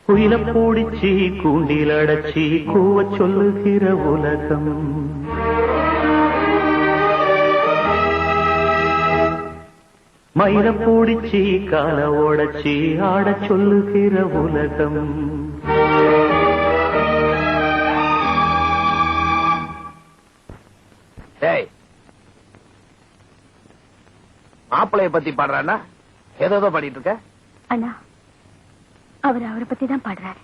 குயில பூடிச்சி கூண்டில் அடைச்சி கூவ சொல்லுகிற உலகம். மயில பூடிச்சி கால ஓடச்சி ஆட சொல்லுகிற உலகம். மாப்பிளைய பத்தி பாடுறானா? ஏதோ பாடிட்டு இருக்க அண்ணா. அவரை பத்தி தான் பாடுறாரு.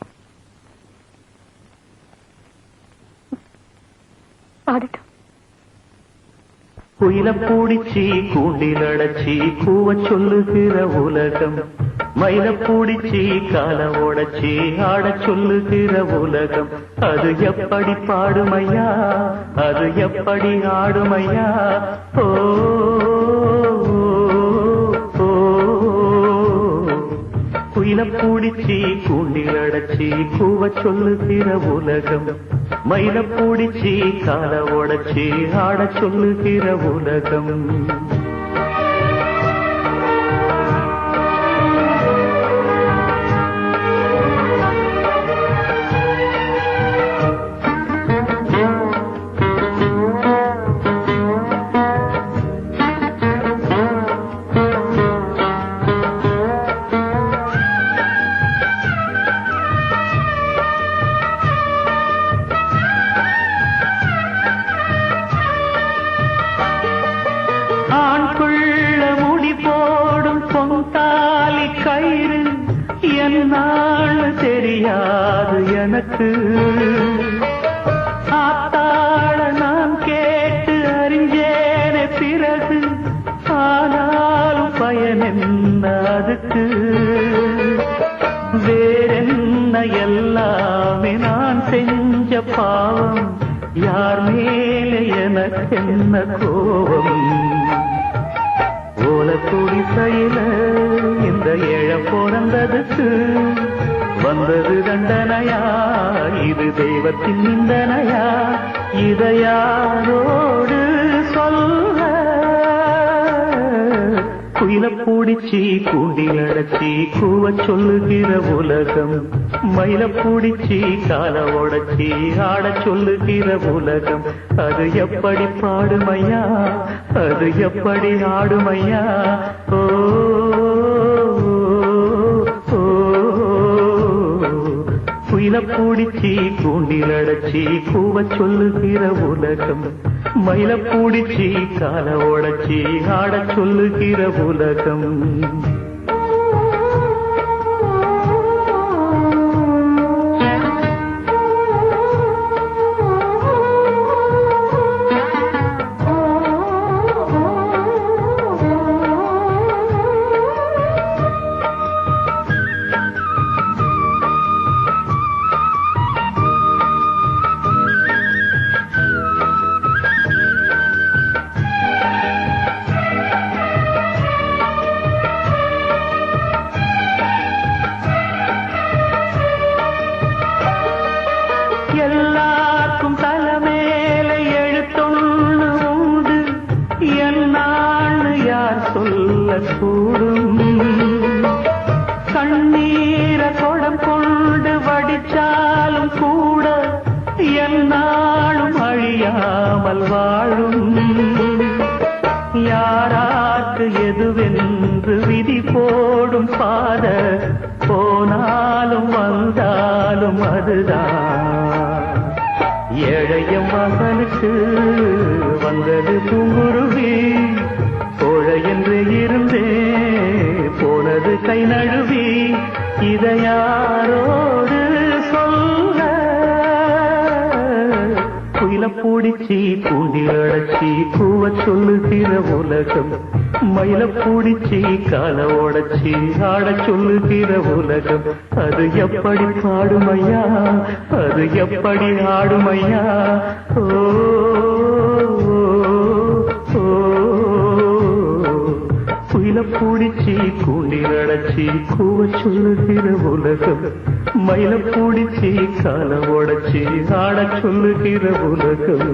பாடட்டும். குயில பூடிச்சி கூண்டில் அடைச்சி கூவ சொல்லுகிற உலகம். மயில பூடிச்சி கால ஓடச்சி ஆட சொல்லுகிற உலகம். அது எப்படி பாடுமையா, அது எப்படி ஆடுமையா? ஓ குயில பூடிச்சி கூண்டில் அடைச்சி கூவ சொல்லுகிற உலகம். மயில பூடிச்சி கால ஓடச்சி ஆட சொல்லுகிற உலகம். என்னான்னு தெரியாது எனக்கு. ஆத்தாள நான் கேட்டு அறிஞ்சேனே பிறகு. ஆனாலும் பயன் என்ன அதுக்கு? வேறென்ன எல்லாமே நான் செஞ்ச பாவம். யார் மேலே எனக்கு என்ன கோபம்? ஓல குடிசையில இந்த ஏழ பிறந்ததுக்கு வந்தது தண்டனையா? இது தெய்வத்தின் நிந்தனையா? இதை யாரோடு சொல்ல? குயில பூடிச்சி கூண்டில் அடைச்சி கூவ சொல்லுகிற உலகம். மயில பூடிச்சி கால ஓடச்சி ஆட சொல்லுகிற உலகம். அது எப்படி பாடுமையா, அது எப்படி ஆடுமையா? ஓ குயில பூடிச்சி கூண்டில் அடைச்சி கூவ சொல்லுகிற உலகம். மயில பூடிச்சி கால ஓடச்சி ஆட சொல்லுகிற உலகம். எல்லாருக்கும் தலைமேல எழுத்தொன்னு உண்டு. என்னான்னு யார் சொல்ல கூடும்? கண்ணீர குடம் கொண்டு வடிச்சாலும் கூட என்னாலும் அழியாமல் வாழும். யாராக்கு எதுவென்று விதி போடும் பாத போனாலும் வந்தாலும் அதுதான். ஏழைய மகனுக்கு வந்தது பூங்குருவி. கோழை என்று இருந்தே போனது கை நழுவி. இதை யாரோடு சொல்ல? குயில பூடிச்சி கூண்டில் அடைச்சி கூவ சொல்லுகிற உலகம். மயில பூடிச்சி கால ஓடச்சி ஆட சொல்லுகிற உலகம். அது எப்படி பாடுமையா, அது எப்படி ஆடுமையா? ஓ குயில பூடிச்சி கூண்டில் அடைச்சி கூவ சொல்லுகிற உலகம். மயில பூடிச்சி கால ஓடச்சி ஆட சொல்லுகிற உலகம்.